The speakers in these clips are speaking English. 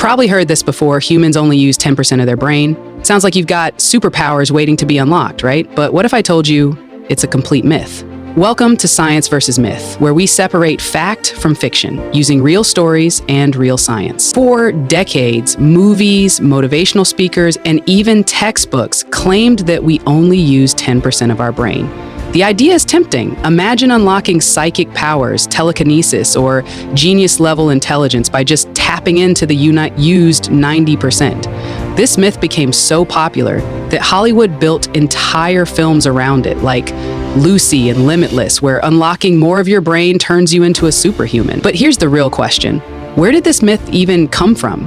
Probably heard this before, humans only use 10% of their brain. Sounds like you've got superpowers waiting to be unlocked, right? But what if I told you it's a complete myth? Welcome to Science versus Myth, where we separate fact from fiction using real stories and real science. For decades, movies, motivational speakers, and even textbooks claimed that we only use 10% of our brain. The idea is tempting. Imagine unlocking psychic powers, telekinesis, or genius-level intelligence by just tapping into the used 90%. This myth became so popular that Hollywood built entire films around it, like Lucy and Limitless, where unlocking more of your brain turns you into a superhuman. But here's the real question. Where did this myth even come from?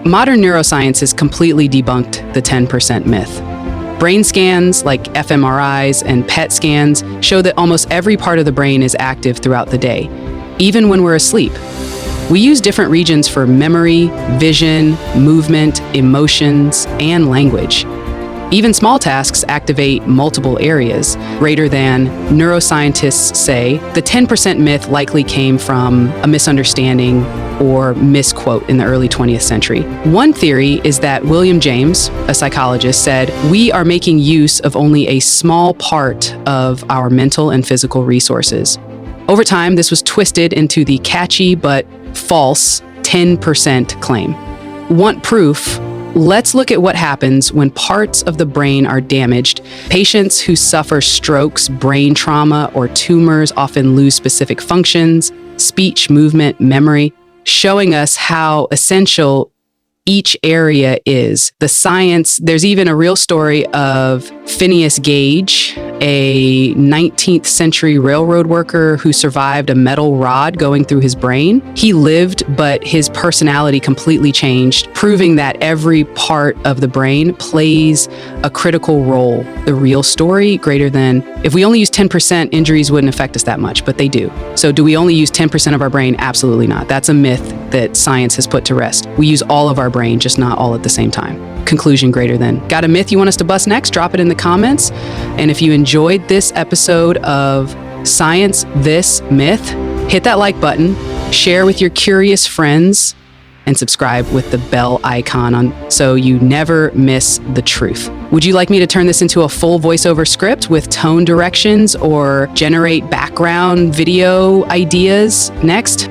Modern neuroscience has completely debunked the 10% myth. Brain scans like fMRIs and PET scans show that almost every part of the brain is active throughout the day, even when we're asleep. We use different regions for memory, vision, movement, emotions, and language. Even small tasks activate multiple areas. Greater than, neuroscientists say, the 10% myth likely came from a misunderstanding or misquote in the early 20th century. One theory is that William James, a psychologist, said, "We are making use of only a small part of our mental and physical resources." Over time, this was twisted into the catchy but false 10% claim. Want proof? Let's look at what happens when parts of the brain are damaged. Patients who suffer strokes, brain trauma, or tumors often lose specific functions, speech, movement, memory, showing us how essential each area is. The science, there's even a real story of Phineas Gage, a 19th century railroad worker who survived a metal rod going through his brain. He lived, but his personality completely changed, proving that every part of the brain plays a critical role. The real story, greater than, if we only use 10%, injuries wouldn't affect us that much, but they do. So do we only use 10% of our brain? Absolutely not. That's a myth that science has put to rest. We use all of our brain, just not all at the same time. Conclusion greater than. Got a myth you want us to bust next? Drop it in the comments. And if you enjoyed this episode of Science This Myth, hit that like button, share with your curious friends, and subscribe with the bell icon on so you never miss the truth. Would you like me to turn this into a full voiceover script with tone directions or generate background video ideas next?